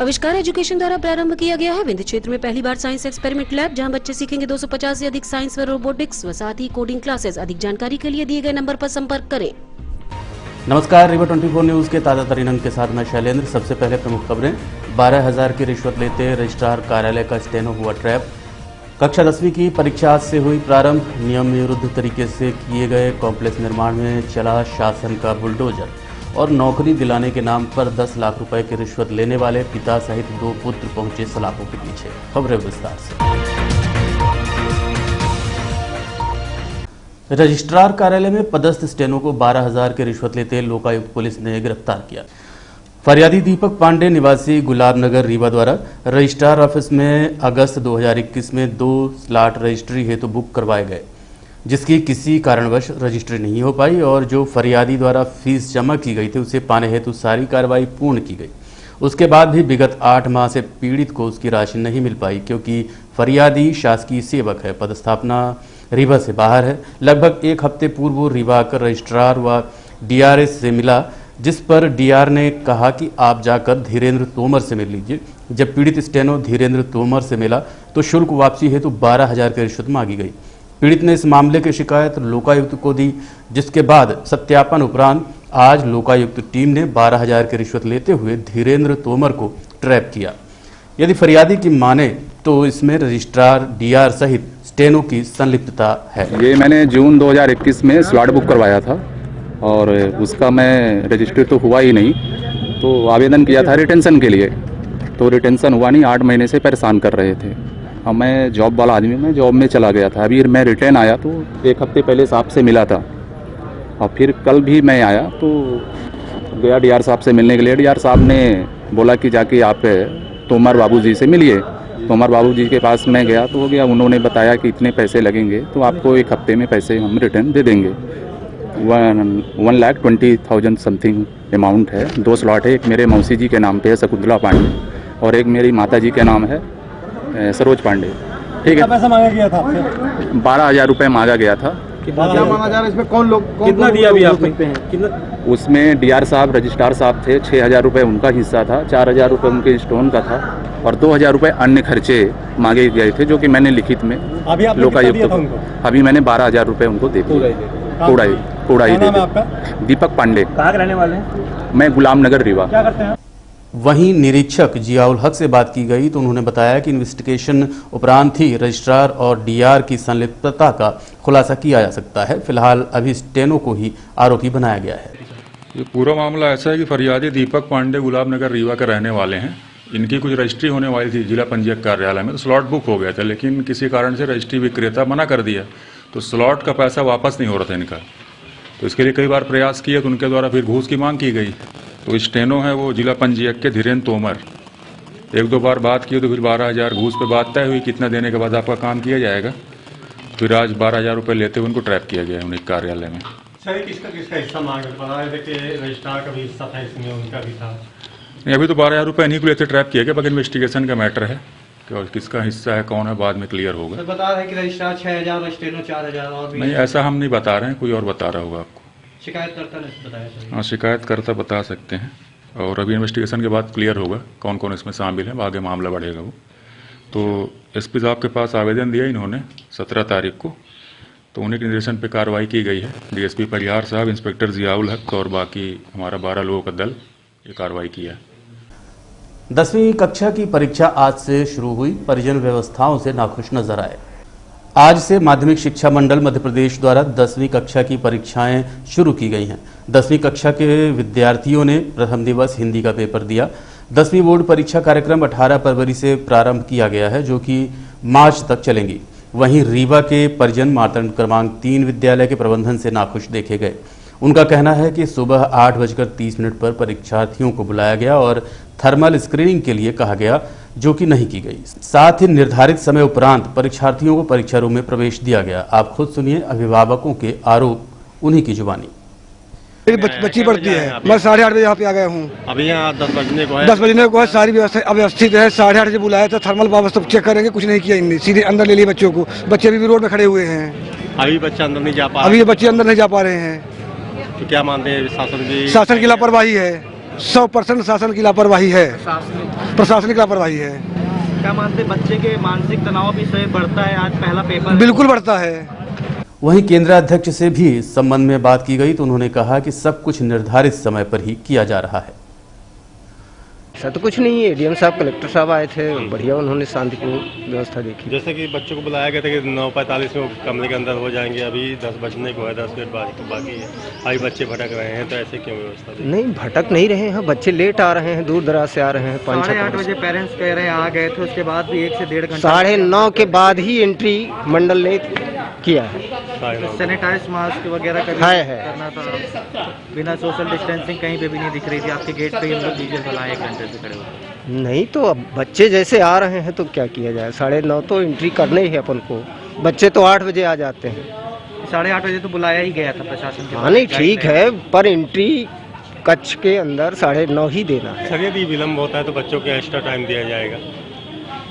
आविष्कार एजुकेशन द्वारा प्रारंभ किया गया है। विंध्य क्षेत्र में पहली बार साइंस एक्सपेरिमेंट लैब, जहां बच्चे सीखेंगे 250 से अधिक साइंस व रोबोटिक्स व साथ ही कोडिंग क्लासेस। अधिक जानकारी के लिए दिए गए नंबर पर संपर्क करें। नमस्कार, रिवर 24 न्यूज के ताजा तरीन अंक के साथ मैं शैलेंद्र। सबसे पहले प्रमुख खबरें। 12,000 की रिश्वत लेते रजिस्ट्रार कार्यालय का स्टेनो हुआ ट्रैप। कक्षा 10वीं की परीक्षा आज से हुई प्रारंभ। नियम विरुद्ध तरीके से किए गए कॉम्प्लेक्स निर्माण में चला शासन का बुलडोजर। और नौकरी दिलाने के नाम पर 10 लाख रुपए की रिश्वत लेने वाले पिता सहित 2 पुत्र पहुंचे सलाखों के पीछे। खबरें विस्तार से। रजिस्ट्रार कार्यालय में पदस्थ स्टेनो को 12,000 की रिश्वत लेते लोकायुक्त पुलिस ने गिरफ्तार किया। फरियादी दीपक पांडे निवासी गुलाबनगर रीवा द्वारा रजिस्ट्रार ऑफिस में अगस्त 2021 में 2 स्लॉट रजिस्ट्री हेतु बुक करवाए गए, जिसकी किसी कारणवश रजिस्ट्री नहीं हो पाई और जो फरियादी द्वारा फीस जमा की गई थी उसे पाने हेतु सारी कार्रवाई पूर्ण की गई। उसके बाद भी विगत 8 माह से पीड़ित को उसकी राशि नहीं मिल पाई, क्योंकि फरियादी शासकीय सेवक है, पदस्थापना रीवा से बाहर है। लगभग 1 हफ्ते पूर्व वो रीवा आकर रजिस्ट्रार व डीआरएस से मिला, जिस पर डीआर ने कहा कि आप जाकर धीरेन्द्र तोमर से मिल लीजिए। जब पीड़ित स्टेनो धीरेन्द्र तोमर से मिला तो शुल्क वापसी हेतु 12,000 की रिश्वत मांगी गई। पीड़ित ने इस मामले की शिकायत लोकायुक्त को दी, जिसके बाद सत्यापन उपरांत आज लोकायुक्त टीम ने 12,000 की रिश्वत लेते हुए धीरेन्द्र तोमर को ट्रैप किया। यदि फरियादी की माने तो इसमें रजिस्ट्रार डीआर सहित स्टेनो की संलिप्तता है। ये मैंने जून 2021 में स्लॉट बुक करवाया था और उसका मैं रजिस्टर तो हुआ ही नहीं, तो आवेदन किया था रिटेंशन के लिए, तो रिटेंशन हुआ नहीं। 8 महीने से परेशान कर रहे थे। अब मैं जॉब वाला आदमी, मैं जॉब में चला गया था। अभी मैं रिटर्न आया तो 1 हफ्ते पहले साहब से मिला था और फिर कल भी मैं आया तो गया डीआर साहब से मिलने के लिए। डीआर साहब ने बोला कि जाके आप तोमर बाबूजी से मिलिए। तोमर बाबूजी के पास मैं गया तो हो गया, उन्होंने बताया कि इतने पैसे लगेंगे तो आपको 1 हफ्ते में पैसे हम रिटर्न दे देंगे। 1,20,000 समथिंग अमाउंट है। 2 स्लॉट है, एक मेरे मौसी जी के नाम पे है शकुंतला पांडे और एक मेरी माता जी के नाम है सरोज पांडे। ठीक है। पैसा मांगा गया था आपसे? 12,000 रुपये मांगा गया था। क्या मांगा जा रहा है इसमें? कौन लोग कितना दिया अभी आपने? कितना? उसमें डीआर साहब रजिस्ट्रार साहब थे, 6,000 रुपये उनका हिस्सा था, 4,000 रुपये उनके स्टोन का था और 2,000 रुपये अन्य खर्चे मांगे गए थे, जो कि मैंने लिखित में लोकायुक्त को अभी मैंने 12,000 रुपये उनको दे दिए। कोड़ाई दे दिए। दीपक पांडे। कहाँ के रहने वाले हैं? मैं गुलामनगर रीवा। क्या करते हैं? वहीं निरीक्षक जियाउल हक से बात की गई तो उन्होंने बताया कि इन्वेस्टिगेशन उपरांत ही रजिस्ट्रार और डीआर की संलिप्तता का खुलासा किया जा सकता है। फिलहाल अभी स्टेनो को ही आरोपी बनाया गया है। ये पूरा मामला ऐसा है कि फरियादी दीपक पांडे गुलाबनगर रीवा के रहने वाले हैं। इनकी कुछ रजिस्ट्री होने वाली थी जिला पंजीयक कार्यालय में, तो स्लॉट बुक हो गया था, लेकिन किसी कारण से रजिस्ट्री विक्रेता मना कर दिया, तो स्लॉट का पैसा वापस नहीं हो रहा था इनका। तो इसके लिए कई बार प्रयास किए तो उनके द्वारा फिर घूस की मांग की गई। तो स्टेनो है वो जिला पंजीयक के धीरेन्द्र तोमर। 1-2 बार बात की तो फिर 12,000 घूस पे बात तय हुई, कितना देने के बाद आपका काम किया जाएगा। फिर आज 12,000 रुपये लेते हुए उनको ट्रैप किया गया है उनके कार्यालय में। किसका हिस्सा मांगे? बता रहे थे कि रजिस्ट्रार का भी हिस्सा था इसमें, उनका भी था। नहीं, अभी तो 12,000 रुपये इन्हीं को लेते ट्रैप किया गया, बाकी इन्वेस्टिगेशन का मैटर है कि किसका हिस्सा है, कौन है, बाद में क्लियर होगा। तो बता रहे हैं कि रजिस्ट्रार 6,000 स्टेनो 4,000 और भी। नहीं, ऐसा हम नहीं बता रहे हैं, कोई और बता रहा होगा आपको। शिकायतकर्ता ने बताया? हाँ, शिकायतकर्ता बता सकते हैं और अभी इन्वेस्टिगेशन के बाद क्लियर होगा कौन कौन इसमें शामिल है, आगे मामला बढ़ेगा वो। तो एसपी साहब के पास आवेदन दिया इन्होंने 17 तारीख को, तो उन्हीं के निर्देशन पे कार्रवाई की गई है। डीएसपी परिहार साहब, इंस्पेक्टर जियाउल हक और बाकी हमारा 12 लोगों का दल ये कार्रवाई किया। 10वीं कक्षा की परीक्षा आज से शुरू हुई। परिजन व्यवस्थाओं से नाखुश नजर आए। आज से माध्यमिक शिक्षा मंडल मध्य प्रदेश द्वारा 10वीं कक्षा की परीक्षाएं शुरू की गई हैं। 10वीं कक्षा के विद्यार्थियों ने प्रथम दिवस हिंदी का पेपर दिया। 10वीं बोर्ड परीक्षा कार्यक्रम 18 फरवरी से प्रारंभ किया गया है, जो कि मार्च तक चलेंगी। वहीं रीवा के परिजन मातृ क्रमांक 3 विद्यालय के प्रबंधन से नाखुश देखे गए। उनका कहना है कि सुबह 8:30 पर परीक्षार्थियों को बुलाया गया और थर्मल स्क्रीनिंग के लिए कहा गया, जो कि नहीं की गई। साथ ही निर्धारित समय उपरांत परीक्षार्थियों को परीक्षा रूम में प्रवेश दिया गया। आप खुद सुनिए अभिभावकों के आरोप उन्हीं की जुबानी। मेरी बच्ची पढ़ती है, मैं 8:30 बजे यहाँ पे आ गया हूँ। अभी यहाँ 10 बजने को है। 10 बजने को है, सारी व्यवस्था अव्यवस्थित है। 8:30 बजे बुलाया था, थर्मल वापस सब चेक करेंगे, कुछ नहीं किया इनने, सीधे अंदर ले लिए बच्चों को। बच्चे अभी भी रोड में खड़े हुए हैं। अभी बच्चे अंदर नहीं जा पा रहे। अभी ये बच्चे अंदर नहीं जा पा रहे हैं। तो क्या मानते हैं शासन की लापरवाही है। 100% शासन की लापरवाही है, प्रशासनिक लापरवाही है। क्या मानते बच्चे के मानसिक तनाव भी से बढ़ता है? आज पहला पेपर बिल्कुल बढ़ता है। वहीं केंद्राध्यक्ष से भी इस संबंध में बात की गई तो उन्होंने कहा कि सब कुछ निर्धारित समय पर ही किया जा रहा है। ऐसा तो कुछ नहीं है। एडीएम साहब, कलेक्टर साहब आए थे, बढ़िया उन्होंने शांतिपूर्ण व्यवस्था देखी। जैसे कि बच्चों को बुलाया गया था कि 9:45 में कमरे के अंदर हो जाएंगे, अभी 10 बजने को है, 10 मिनट बाद तो बाकी है, अभी बच्चे भटक रहे हैं, तो ऐसे क्यों व्यवस्था दी? नहीं, भटक नहीं रहे हैं, बच्चे लेट आ रहे हैं, दूर दराज से आ रहे हैं। 8:30 बजे पेरेंट्स कह रहे हैं आ गए थे, उसके बाद भी 1 से 1.5 घंटा 9:30 के बाद ही एंट्री मंडल ने किया है। सैनिटाइज मास्क वगैरह का है। करना था, बिना सोशल डिस्टेंसिंग कहीं पे भी नहीं दिख रही थी। आपके गेट पे ही हम लोग डीजल भला 1 घंटे से खड़े हुए। नहीं तो अब बच्चे जैसे आ रहे हैं तो क्या किया जाए। 9:30 तो एंट्री करने ही है अपन को। बच्चे तो 8 बजे आ जाते हैं। 8:30 बजे तो बुलाया ही गया था प्रशासन के। हाँ नहीं ठीक है, पर एंट्री कक्ष के अंदर 9:30 ही देना है। सर यदि विलम्ब होता है तो बच्चों को एक्स्ट्रा टाइम दिया जाएगा?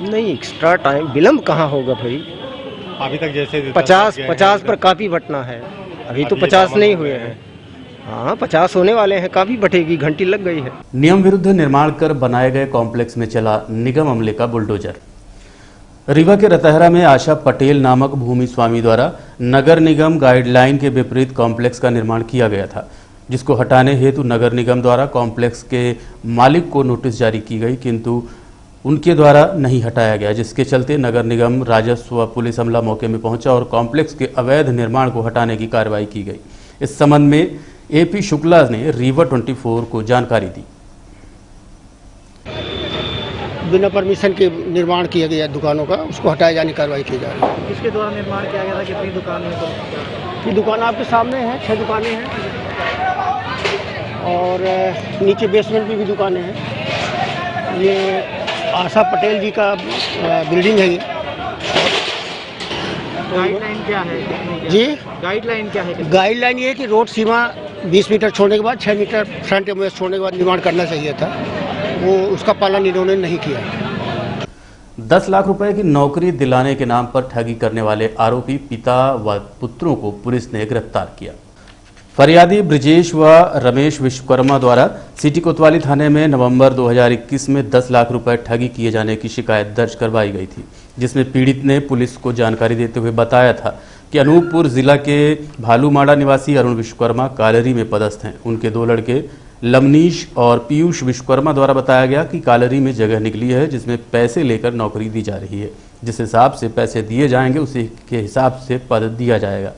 नहीं, एक्स्ट्रा टाइम विलम्ब कहाँ होगा भाई। अभी तक जैसे 50 पर काफी बटना है, अभी तो 50 नहीं हुए हैं। हाँ 50 होने वाले हैं, काफी बटेगी, घंटी लग गई है। नियम विरुद्ध निर्माण कर बनाए गए कॉम्प्लेक्स में चला निगम अमले का बुलडोजर। रीवा के रतहरा में आशा पटेल नामक भूमि स्वामी द्वारा नगर निगम गाइडलाइन के विपरीत कॉम्प्लेक्स का निर्माण किया गया था, जिसको हटाने हेतु नगर निगम द्वारा कॉम्प्लेक्स के मालिक को नोटिस जारी की गई, किंतु उनके द्वारा नहीं हटाया गया, जिसके चलते नगर निगम राजस्व व पुलिस अमला मौके में पहुंचा और कॉम्प्लेक्स के अवैध निर्माण को हटाने की कार्रवाई की गई। इस संबंध में एपी शुक्ला ने रीवा 24 को जानकारी दी। बिना परमिशन के निर्माण किया गया दुकानों का, उसको हटाए जाने की कार्रवाई की जा रही है। किसके द्वारा निर्माण किया गया था? कितनी दुकानें हैं? ये दुकान आपके सामने है, 6 दुकानें हैं और नीचे बेसमेंट में भी दुकानें हैं। ये आशा पटेल जी का बिल्डिंग है। ये गाइडलाइन क्या है जी? गाइडलाइन क्या है? गाइडलाइन ये है कि रोड सीमा 20 मीटर छोड़ने के बाद 6 मीटर फ्रंट एमओएस छोड़ने के बाद निर्माण करना चाहिए था, वो उसका पालन इन्होंने नहीं किया। 10 लाख रुपए की नौकरी दिलाने के नाम पर ठगी करने वाले आरोपी पिता व पुत्रों को पुलिस ने गिरफ्तार किया। फरियादी ब्रिजेश व रमेश विश्वकर्मा द्वारा सिटी कोतवाली थाने में नवंबर 2021 में 10 लाख रुपए ठगी किए जाने की शिकायत दर्ज करवाई गई थी, जिसमें पीड़ित ने पुलिस को जानकारी देते हुए बताया था कि अनूपपुर जिला के भालूमाड़ा निवासी अरुण विश्वकर्मा कालरी में पदस्थ हैं। उनके 2 लड़के लमनीश और पीयूष विश्वकर्मा द्वारा बताया गया कि कालरी में जगह निकली है जिसमें पैसे लेकर नौकरी दी जा रही है, जिस हिसाब से पैसे दिए जाएंगे उसी के हिसाब से पद दिया जाएगा।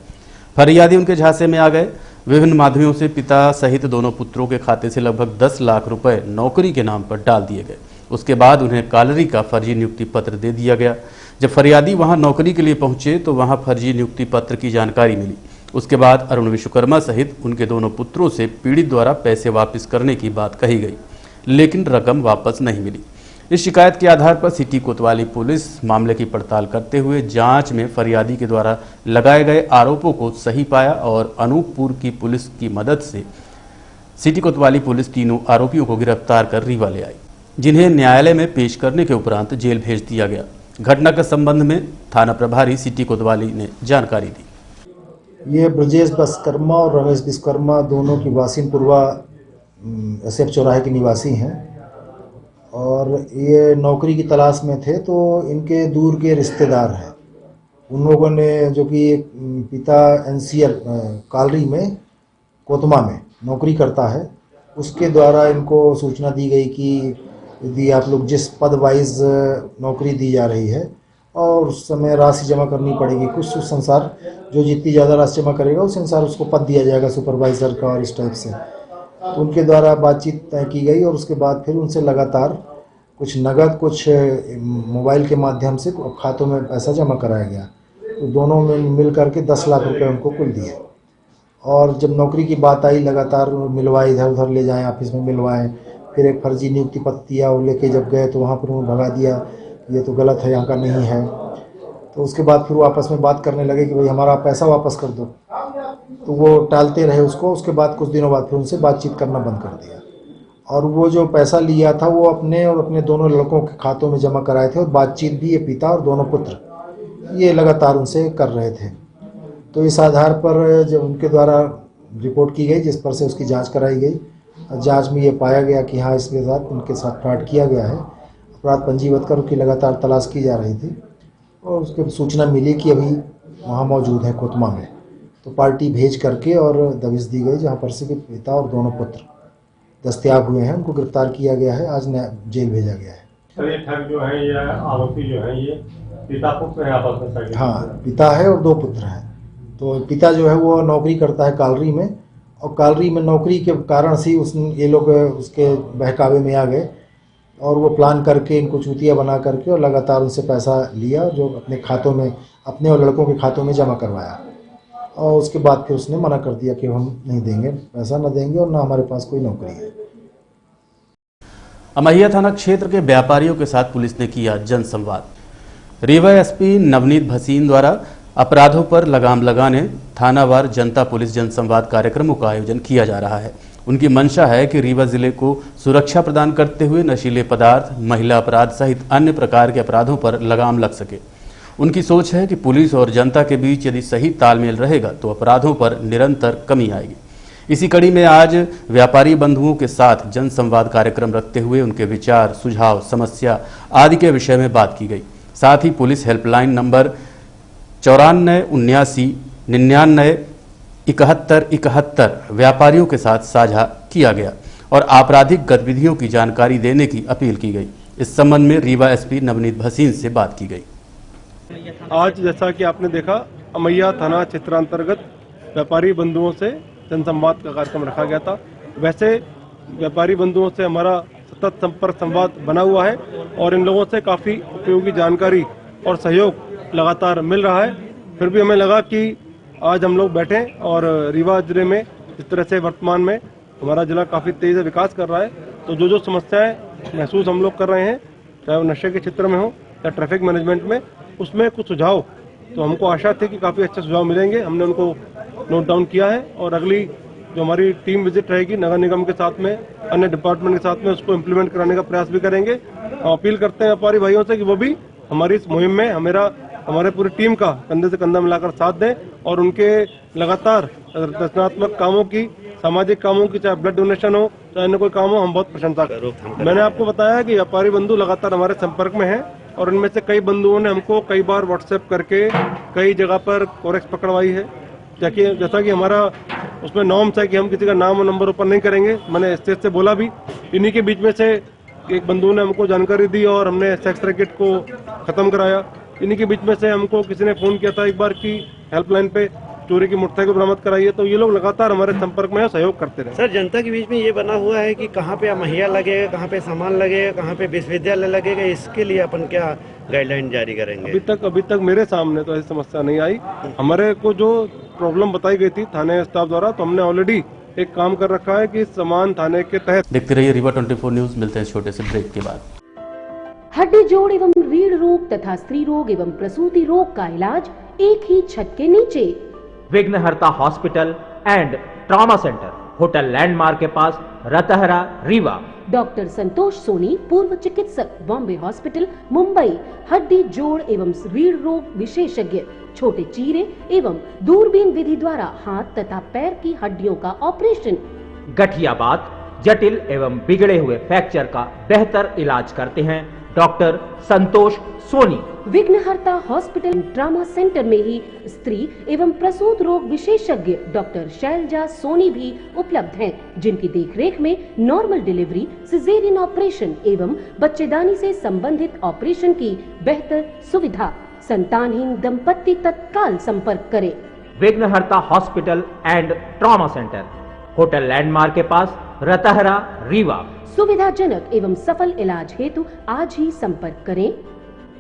फरियादी उनके झांसे में आ गए। विभिन्न माध्यमों से पिता सहित दोनों पुत्रों के खाते से लगभग 10 लाख रुपए नौकरी के नाम पर डाल दिए गए। उसके बाद उन्हें कालरी का फर्जी नियुक्ति पत्र दे दिया गया। जब फरियादी वहां नौकरी के लिए पहुंचे तो वहां फर्जी नियुक्ति पत्र की जानकारी मिली। उसके बाद अरुण विश्वकर्मा सहित उनके दोनों पुत्रों से पीड़ित द्वारा पैसे वापस करने की बात कही गई, लेकिन रकम वापस नहीं मिली। इस शिकायत के आधार पर सिटी कोतवाली पुलिस मामले की पड़ताल करते हुए जांच में फरियादी के द्वारा लगाए गए आरोपों को सही पाया और अनूपपुर की पुलिस की मदद से सिटी कोतवाली पुलिस तीनों आरोपियों को गिरफ्तार कर रीवा ले आई, जिन्हें न्यायालय में पेश करने के उपरांत जेल भेज दिया गया। घटना के संबंध में थाना प्रभारी सिटी कोतवाली ने जानकारी दी। ये ब्रजेश विश्वकर्मा और रमेश विश्वकर्मा दोनों की वासिनपुरवा SF चौराहे के निवासी हैं और ये नौकरी की तलाश में थे, तो इनके दूर के रिश्तेदार हैं। उन लोगों ने, जो कि पिता NCL कालरी में कोतमा में नौकरी करता है, उसके द्वारा इनको सूचना दी गई कि यदि आप लोग जिस पद वाइज नौकरी दी जा रही है और उस समय राशि जमा करनी पड़ेगी, कुछ उस अनुसार जो जितनी ज़्यादा राशि जमा करेगा उस अनुसार उसको पद दिया जाएगा सुपरवाइज़र का और इस टाइप से। तो उनके द्वारा बातचीत तय की गई और उसके बाद फिर उनसे लगातार कुछ नगद, कुछ मोबाइल के माध्यम से खातों में पैसा जमा कराया गया। तो दोनों में मिल करके 10 लाख रुपए उनको कुल दिए। और जब नौकरी की बात आई, लगातार मिलवाए, इधर उधर ले जाएं, ऑफिस में मिलवाएं, फिर एक फर्जी नियुक्ति पत्र दिया, वो लेके जब गए तो वहाँ पर उन्होंने भगा दिया, ये तो गलत है, यहाँ का नहीं है। तो उसके बाद फिर वो आपस में बात करने लगे कि भाई हमारा पैसा वापस कर दो। तो वो टालते रहे उसको। उसके बाद कुछ दिनों बाद फिर उनसे बातचीत करना बंद कर दिया और वो जो पैसा लिया था वो अपने और अपने दोनों लड़कों के खातों में जमा कराए थे और बातचीत भी ये पिता और दोनों पुत्र ये लगातार उनसे कर रहे थे। तो इस आधार पर जब उनके द्वारा रिपोर्ट की गई, जिस पर से उसकी जांच कराई गई जांच में ये पाया गया कि हाँ इसके साथ उनके साथ फ्रॉड किया गया है। अपराध पंजीबद्ध कर उनकी लगातार तलाश की जा रही थी और उसके सूचना मिली कि अभी वहाँ मौजूद है कोतमा में, तो पार्टी भेज करके और दबिश दी गई, जहाँ पर से पिता और दोनों पुत्र दस्तयाब हुए हैं। उनको गिरफ्तार किया गया है, आज जेल भेजा गया है। सर ये ठग जो है ये आरोपी जो है ये पिता पुत्र है आपस में सगे? हाँ, पिता है और 2 पुत्र हैं। तो पिता जो है वो नौकरी करता है कालरी में, और कालरी में नौकरी के कारण से ये लोग उसके बहकावे में आ गए और वो प्लान करके इनको चूतिया बना करके और लगातार उनसे पैसा लिया, जो अपने खातों में, अपने और लड़कों के खातों में जमा करवाया। और उसके बाद फिर उसने मना कर दिया कि हम नहीं देंगे, पैसा ना देंगे और ना हमारे पास कोई नौकरी है। अमैया थाना क्षेत्र के व्यापारियों के साथ पुलिस ने किया जनसंवाद। रीवा एसपी नवनीत भसीन द्वारा अपराधों पर लगाम लगाने थानावार जनता पुलिस जनसंवाद कार्यक्रमों का आयोजन किया जा रहा है। उनकी मंशा है कि रीवा जिले को सुरक्षा प्रदान करते हुए नशीले पदार्थ, महिला अपराध सहित अन्य प्रकार के अपराधों पर लगाम लग सके। उनकी सोच है कि पुलिस और जनता के बीच यदि सही तालमेल रहेगा तो अपराधों पर निरंतर कमी आएगी। इसी कड़ी में आज व्यापारी बंधुओं के साथ जनसंवाद कार्यक्रम रखते हुए उनके विचार, सुझाव, समस्या आदि के विषय में बात की गई। साथ ही पुलिस हेल्पलाइन नंबर 94 79 99 71 71 व्यापारियों के साथ साझा किया गया और आपराधिक गतिविधियों की जानकारी देने की अपील की गई। इस संबंध में रीवा एसपी नवनीत भसीन से बात की गई। आज जैसा कि आपने देखा, अमैया थाना क्षेत्रांतर्गत व्यापारी बंधुओं से जनसंवाद का कार्यक्रम रखा गया था। वैसे व्यापारी बंधुओं से हमारा सतत संपर्क संवाद बना हुआ है और इन लोगों से काफ़ी उपयोगी जानकारी और सहयोग लगातार मिल रहा है। फिर भी हमें लगा कि आज हम लोग बैठे और रीवा जिले में जिस तरह से वर्तमान में हमारा जिला काफ़ी तेज़ी से विकास कर रहा है, तो जो समस्याएं महसूस हम लोग कर रहे हैं, चाहे वो नशे के क्षेत्र में हो या ट्रैफिक मैनेजमेंट में, उसमें कुछ सुझाव तो हमको आशा थी कि काफ़ी अच्छे सुझाव मिलेंगे। हमने उनको नोट डाउन किया है और अगली जो हमारी टीम विजिट रहेगी नगर निगम के साथ में, अन्य डिपार्टमेंट के साथ में, उसको इम्प्लीमेंट कराने का प्रयास भी करेंगे। अपील करते हैं व्यापारी भाइयों से कि वो भी हमारी इस मुहिम में हमारे पूरी टीम का कंधे से कंधा मिलाकर साथ दें और उनके लगातार रचनात्मक कामों की, सामाजिक कामों की, चाहे ब्लड डोनेशन हो, चाहे अन्य कोई काम हो, हम बहुत प्रशंसा करें। मैंने आपको बताया कि व्यापारी बंधु लगातार हमारे संपर्क में हैं और इनमें से कई बंधुओं ने हमको कई बार व्हाट्सएप करके कई जगह पर कोरेक्स पकड़वाई है। जैसा कि हमारा उसमें नॉर्म्स है कि हम किसी का नाम और नंबर ऊपर नहीं करेंगे, मैंने स्टेज से बोला भी। इन्हीं के बीच में से एक बंधु ने हमको जानकारी दी और हमने सेक्स रैकेट को खत्म कराया। इन्हीं के बीच में से हमको किसी ने फोन किया था एक बार की हेल्पलाइन पे चोरी की मोटरसाइकिल बरामद कराई है। तो ये लोग लगातार हमारे संपर्क में सहयोग करते रहे। सर, जनता के बीच में ये बना हुआ है कि कहाँ पे महिया लगेगा, कहाँ पे सामान लगेगा, कहाँ पे विश्वविद्यालय लगेगा, इसके लिए अपन क्या गाइडलाइन जारी करेंगे? अभी तक मेरे सामने तो ऐसी समस्या नहीं आई। हमारे को जो प्रॉब्लम बताई गई थी थाने स्टाफ द्वारा, तो हमने ऑलरेडी एक काम कर रखा है कि समान थाने के तहत। देखते रहिए रीवा 24 न्यूज। मिलते हैं छोटे से ब्रेक के बाद। हड्डी जोड़ एवं रीढ़ रोग तथा स्त्री रोग एवं प्रसूति रोग का इलाज एक ही छत के नीचे। विघ्नहर्ता hospital and trauma centre, hotel landmark के पास, रतहरा, रीवा। डॉक्टर संतोष सोनी, पूर्व चिकित्सक, बॉम्बे हॉस्पिटल, मुंबई। हड्डी जोड़ एवं रीढ़ रोग विशेषज्ञ, छोटे चीरे एवं दूरबीन विधि द्वारा हाथ तथा पैर की हड्डियों का ऑपरेशन। गठियाबात, जटिल एवं बिगड़े हुए फ्रैक्चर का बेहतर इलाज करते हैं डॉक्टर संतोष सोनी। विघ्नहर्ता हॉस्पिटल ट्रॉमा सेंटर में ही स्त्री एवं प्रसूत रोग विशेषज्ञ डॉक्टर शैलजा सोनी भी उपलब्ध हैं, जिनकी देखरेख में नॉर्मल डिलीवरी, सिजेरियन ऑपरेशन एवं बच्चेदानी से संबंधित ऑपरेशन की बेहतर सुविधा। संतानहीन दंपत्ति तत्काल संपर्क करें। विघ्नहर्ता hospital and trauma centre, hotel landmark के पास, रतहरा, रीवा। सुविधाजनक एवं सफल इलाज हेतु आज ही संपर्क करें।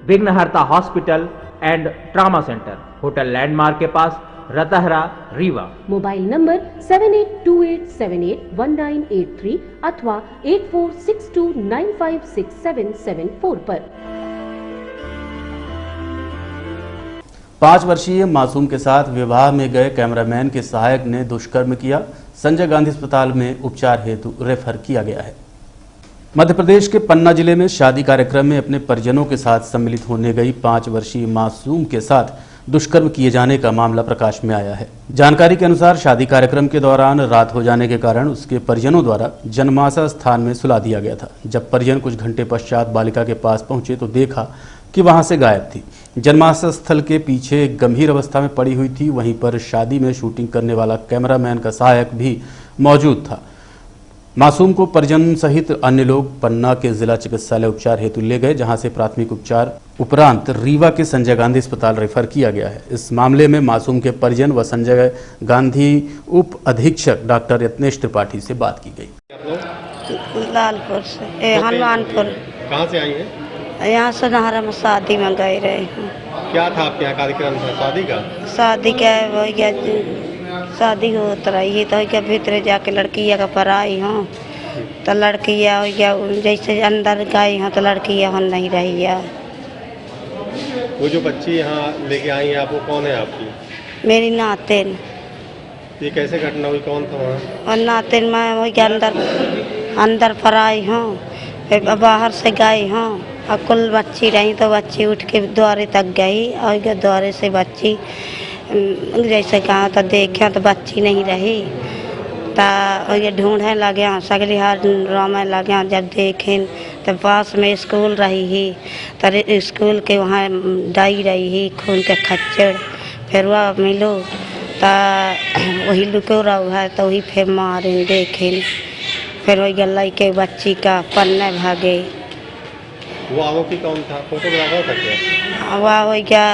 विघ्नहर्ता hospital and trauma centre, hotel landmark के पास, रतहरा, रीवा। मोबाइल नंबर 7828781983 अथवा 8462956774 पर। 5 वर्षीय मासूम के साथ विवाह में गए कैमरामैन के सहायक ने दुष्कर्म किया। संजय गांधी अस्पताल में उपचार हेतु रेफर किया गया है। मध्य प्रदेश के पन्ना जिले में शादी कार्यक्रम में अपने परिजनों के साथ सम्मिलित होने गई 5 वर्षीय मासूम के साथ दुष्कर्म किए जाने का मामला प्रकाश में आया है। जानकारी के अनुसार शादी कार्यक्रम के दौरान रात हो जाने के कारण उसके परिजनों द्वारा जनमासा स्थान में सुला दिया गया था। जब परिजन कुछ घंटे पश्चात बालिका के पास पहुंचे तो देखा कि वहां से गायब थी। जनमासा स्थल के पीछे गंभीर अवस्था में पड़ी हुई थी। वहीं पर शादी में शूटिंग करने वाला कैमरामैन का सहायक भी मौजूद था। मासूम को परिजन सहित अन्य लोग पन्ना के जिला चिकित्सालय उपचार हेतु ले गए, जहां से प्राथमिक उपचार उपरांत रीवा के संजय गांधी अस्पताल रेफर किया गया है। इस मामले में मासूम के परिजन व संजय गांधी उप अधीक्षक डॉक्टर यत्नेश त्रिपाठी से बात की गई। लालपुर से हनुमानपुर। कहाँ से आई हैं? यहाँ सुनहरा में शादी में गए रहे हैं। क्या था आपके यहाँ कार्यक्रम था शादी का? शादी का वो क्या शादी होत रही तो क्या भीतर जाके लड़किया का पराई हूँ तो लड़किया हो गया जैसे अंदर गई हूँ तो लड़किया हम नहीं रही है। वो जो बच्ची यहाँ लेके आई है आप, वो कौन है आपकी? मेरी नातिन। ये कैसे घटना हुई, कौन था वहाँ? और नातिन मैं वो क्या अंदर पराई हूँ, फिर बाहर से गई हूँ और कुल बच्ची रही तो बच्ची उठ के द्वारे तक गई और द्वारे से बच्ची जैसे कहा तो देखा तो बच्ची नहीं रही तो ये ढूंढने लगे सगली हार रोने लगे। जब देखें तो पास में स्कूल रही ही तो स्कूल के वहाँ डाई रही ही खून के खच्चर। फिर वह मिलो तो वही लुको रहा है तो वही फिर मारे देखें। फिर वही गलाई के बच्ची का पन्ने भागे। वो आरोपी कौन था? फोटोग्राफर था क्या? वह हो क्या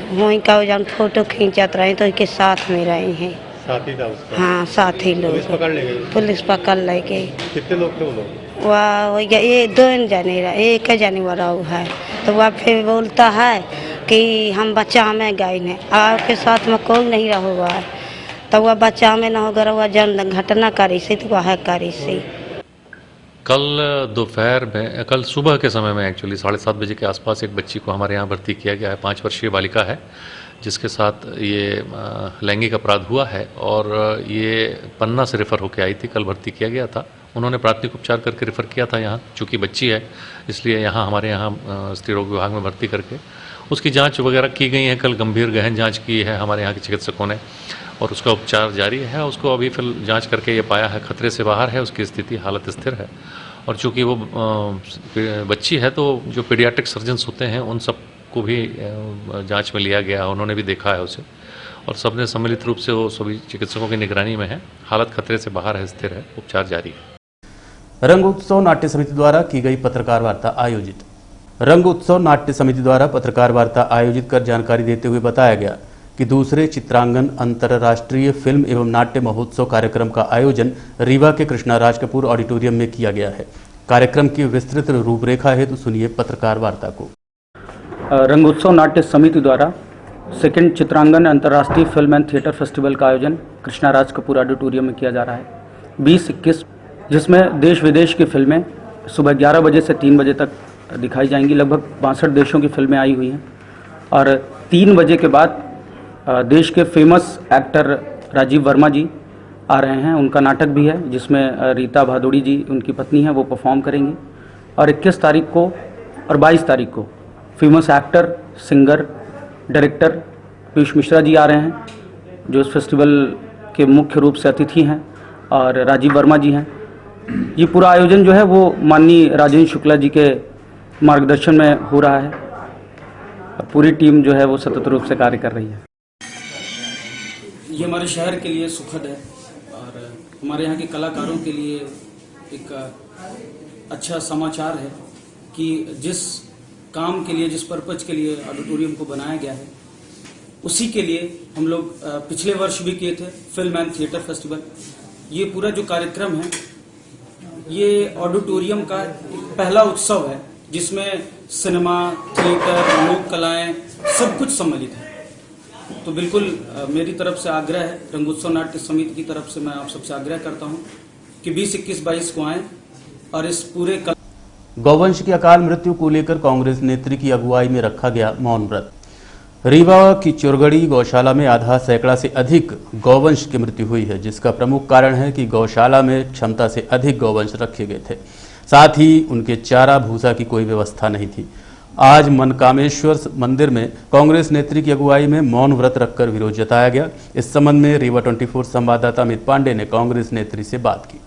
वहीं का जब फोटो खींचत रहे तो उसके साथ में रहे हैं। साथी था उसका? हाँ साथी लोग। पुलिस पकड़ ले गई? पुलिस पकड़ ले गई। कितने लोग थे वो लोग? वह हो गया ये 2 जने रहा, एक जने वाला है तो वह फिर बोलता है कि हम बच्चा में गए हैं आपके साथ में कोई नहीं रहा हुआ है तो वह बच्चा में न होगा वह जन घटना करी सी तो वह करी सी। कल दोपहर में कल सुबह के समय में एक्चुअली 7:30 बजे के आसपास एक बच्ची को हमारे यहाँ भर्ती किया गया है। 5 वर्षीय बालिका है जिसके साथ ये लैंगिक अपराध हुआ है और ये पन्ना से रेफ़र होकर आई थी। कल भर्ती किया गया था। उन्होंने प्राथमिक उपचार करके रेफ़र किया था यहाँ, चूँकि बच्ची है इसलिए यहाँ हमारे यहाँ स्त्री रोग विभाग में भर्ती करके उसकी जाँच वगैरह की गई है। कल गंभीर गहन जाँच की है हमारे यहाँ के चिकित्सकों ने और उसका उपचार जारी है। उसको अभी फिर जांच करके ये पाया है खतरे से बाहर है, उसकी स्थिति हालत स्थिर है। और चूँकि वो बच्ची है तो जो पीडियाट्रिक सर्जन्स होते हैं उन सब को भी जांच में लिया गया, उन्होंने भी देखा है उसे और सबने सम्मिलित रूप से वो सभी चिकित्सकों की निगरानी में है। हालत खतरे से बाहर है, स्थिर है, उपचार जारी है। रंग उत्सव नाट्य समिति द्वारा की गई पत्रकार वार्ता आयोजित। रंग उत्सव नाट्य समिति द्वारा पत्रकार वार्ता आयोजित कर जानकारी देते हुए बताया गया कि दूसरे चित्रांगन अंतर्राष्ट्रीय फिल्म एवं नाट्य महोत्सव कार्यक्रम का आयोजन रीवा के कृष्णा राज कपूर ऑडिटोरियम में किया गया है। कार्यक्रम की विस्तृत रूपरेखा है तो सुनिए पत्रकार वार्ता को। रंगोत्सव नाट्य समिति द्वारा 2nd चित्रांगन अंतर्राष्ट्रीय फिल्म एंड थिएटर फेस्टिवल का आयोजन कृष्णा राज कपूर ऑडिटोरियम में किया जा रहा है 20-21, जिसमें देश विदेश की फिल्में सुबह 11 बजे से 3 बजे तक दिखाई जाएंगी। लगभग 62 देशों की फिल्में आई हुई हैं और 3 बजे के बाद देश के फेमस एक्टर राजीव वर्मा जी आ रहे हैं। उनका नाटक भी है जिसमें रीता भादुड़ी जी उनकी पत्नी है, वो परफॉर्म करेंगी। और 21 तारीख को और 22 तारीख को famous actor, singer, director Piyush Mishra ji आ रहे हैं जो इस फेस्टिवल के मुख्य रूप से अतिथि हैं और राजीव वर्मा जी हैं। ये पूरा आयोजन जो है वो माननीय राजेंद्र शुक्ला जी के मार्गदर्शन में हो रहा है। पूरी टीम जो है वो सतत रूप से कार्य कर रही है। ये हमारे शहर के लिए सुखद है और हमारे यहाँ के कलाकारों के लिए एक अच्छा समाचार है कि जिस काम के लिए, जिस पर्पज के लिए ऑडिटोरियम को बनाया गया है उसी के लिए हम लोग पिछले वर्ष भी किए थे फिल्म एंड थिएटर फेस्टिवल। ये पूरा जो कार्यक्रम है ये ऑडिटोरियम का पहला उत्सव है जिसमें सिनेमा, थिएटर, लोक कलाएं सब कुछ सम्मिलित है। तो बिल्कुल मेरी तरफ से आग्रह है, रंगोत्सव नाट्य समिति की तरफ से मैं आप सबसे आग्रह करता हूं कि 20, 21, 22 को आएं और इस पूरे गौवंश की अकाल मृत्यु को लेकर कांग्रेस नेत्री की अगुवाई में रखा गया मौन व्रत। रीवा की चोरगड़ी गौशाला में आधा सैकड़ा से अधिक गौवंश की मृत्यु हुई है, जिसका प्रमुख कारण है कि गौशाला में क्षमता से अधिक गौवंश रखे गए थे, साथ ही उनके चारा भूसा की कोई व्यवस्था नहीं थी। आज मनकामेश्वर मंदिर में कांग्रेस नेत्री की अगुवाई में मौन व्रत रखकर विरोध जताया गया। इस संबंध में रीवा 24 संवाददाता अमित पांडे ने कांग्रेस नेत्री से बात की।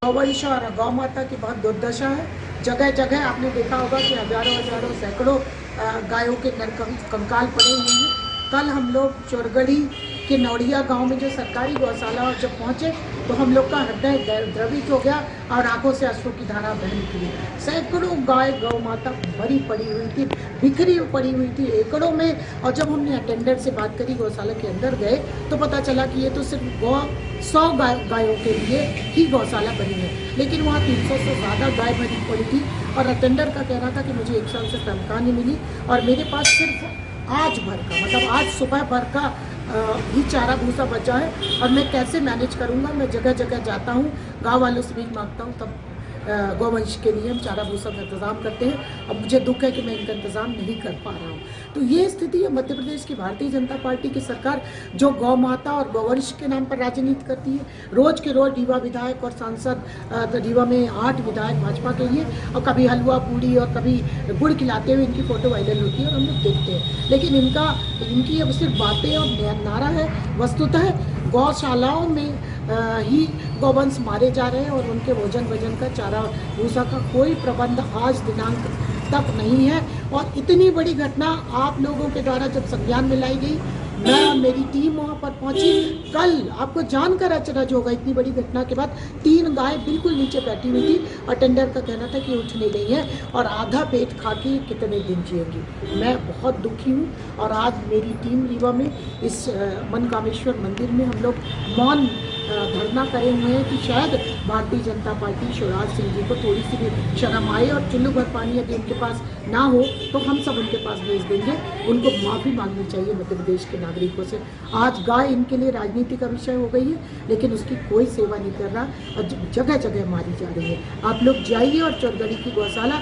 गौवंश और गौ माता की बहुत दुर्दशा है। जगह जगह आपने देखा होगा कि हजारों सैकड़ों गायों के कंकाल पड़े हुए हैं। कल हम लोग चोरगढ़ी के नौड़िया गांव में जो सरकारी गौशाला और जब पहुंचे तो हम लोग का हृदय द्रवित हो गया और आंखों से अश्रु की धारा बह निकली। सैकड़ों गाय गौ माता मरी पड़ी हुई थी, बिखरी पड़ी हुई थी एकड़ों में। और जब हमने अटेंडेंट से बात करी, गौशाला के अंदर गए तो पता चला कि ये तो सिर्फ 100 गायों के लिए ही गौशाला बनी है, लेकिन वहाँ 300 से ज़्यादा गाय मरी पड़ी थी। और अटेंडर का कहना था कि मुझे 1 साल से तनख्वाह नहीं मिली और मेरे पास सिर्फ आज भर का, मतलब आज सुबह भर का ही चारा भूसा बचा है और मैं कैसे मैनेज करूँगा। मैं जगह जगह जाता हूँ, गाँव वालों से भी मांगता हूँ, तब गौवंश के लिए हम चारा भूसा का इंतज़ाम करते हैं। अब मुझे दुख है कि मैं इनका इंतज़ाम नहीं कर पा रहा हूँ। तो ये स्थिति है मध्य प्रदेश की भारतीय जनता पार्टी की सरकार, जो गौ माता और गौवंश के नाम पर राजनीति करती है। रोज़ के रोज़ रीवा विधायक और सांसद, रीवा में 8 विधायक भाजपा के लिए, और कभी हलवा पूड़ी और कभी गुड़ खिलाते हुए इनकी फ़ोटो वायरल होती है और हम लोग देखते हैं। लेकिन इनकी अब सिर्फ बातें और नारा है। वस्तुतः गौशालाओं में ही गौवंश मारे जा रहे हैं और उनके भोजन का चारा भूसा का कोई प्रबंध आज दिनांक तक नहीं है। और इतनी बड़ी घटना आप लोगों के द्वारा जब संज्ञान में लाई गई, मैं और मेरी टीम वहाँ पर पहुँची। कल आपको जानकर अचरज होगा, इतनी बड़ी घटना के बाद 3 गाय बिल्कुल नीचे बैठी हुई थी। अटेंडर का कहना था कि उठ नहीं रही है और आधा पेट खा के कितने दिन जिएंगी। मैं बहुत दुखी हूँ और आज मेरी टीम रीवा में इस मनकामेश्वर मंदिर में हम लोग मौन धरना करे हुए हैं कि शायद भारतीय जनता पार्टी शिवराज सिंह जी को थोड़ी सी भी शर्म आए और चुल्लू भर पानी यदि उनके पास ना हो तो हम सब उनके पास भेज देंगे। उनको माफ़ी मांगनी चाहिए मध्य प्रदेश के नागरिकों से। आज गाय इनके लिए राजनीति का विषय हो गई है, लेकिन उसकी कोई सेवा नहीं कर रहा और जगह जगह मारी जा रही है। आप लोग जाइए और चोरगढ़ी की गौशाला,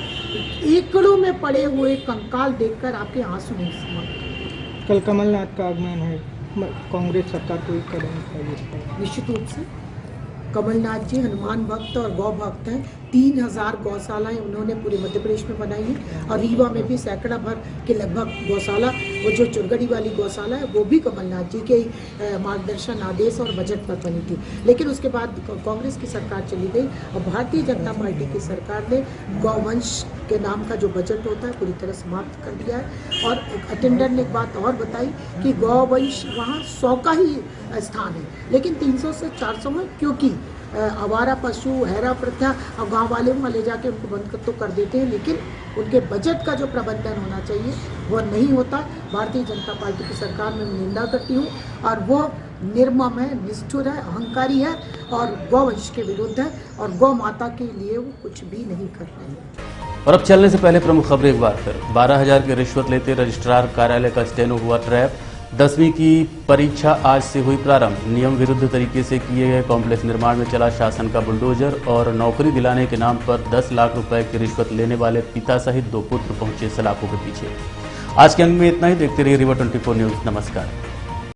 एकड़ों में पड़े हुए कंकाल देखकर आपके आंसू नहीं समाप्त। कल कमलनाथ का आगमन है, कांग्रेस सरकार को कदम उठाइए। निश्चित रूप से कमलनाथ जी हनुमान भक्त और गौ भक्त हैं। 3000 गौशालाएं उन्होंने पूरे मध्य प्रदेश में बनाई हैं और रीवा में भी सैकड़ा भर के लगभग गौशाला, वो जो चुरगढ़ी वाली गौशाला है वो भी कमलनाथ जी के मार्गदर्शन, आदेश और बजट पर बनी थी। लेकिन उसके बाद कांग्रेस की सरकार चली गई और भारतीय जनता पार्टी की सरकार ने गौवंश के नाम का जो बजट होता है पूरी तरह समाप्त कर दिया है। और अटेंडर ने एक बात और बताई कि गौवंश वहाँ 100 का ही स्थान है, लेकिन 300 से 400 में, क्योंकि आवारा पशु, हैरा प्रथा और गांव वाले वहाँ ले जाके उनको बंद तो कर देते हैं, लेकिन उनके बजट का जो प्रबंधन होना चाहिए वो नहीं होता। भारतीय जनता पार्टी की सरकार में मैं निंदा करती हूँ और वो निर्मम है, निष्ठुर है, अहंकारी है और गौवंश के विरुद्ध है और गौ माता के लिए वो कुछ भी नहीं कर रहे हैं। और अब चलने से पहले प्रमुख खबरें एक बार फिर। 12,000 की रिश्वत लेते रजिस्ट्रार कार्यालय का स्टेनो हुआ ट्रैप। 10वीं की परीक्षा आज से हुई प्रारंभ। नियम विरुद्ध तरीके से किए गए कॉम्प्लेक्स निर्माण में चला शासन का बुलडोजर और नौकरी दिलाने के नाम पर 10 लाख रुपए की रिश्वत लेने वाले पिता सहित 2 पुत्र पहुंचे सलाखों के पीछे। आज के अंक में इतना ही। देखते रहिए रीवा 24 न्यूज। नमस्कार।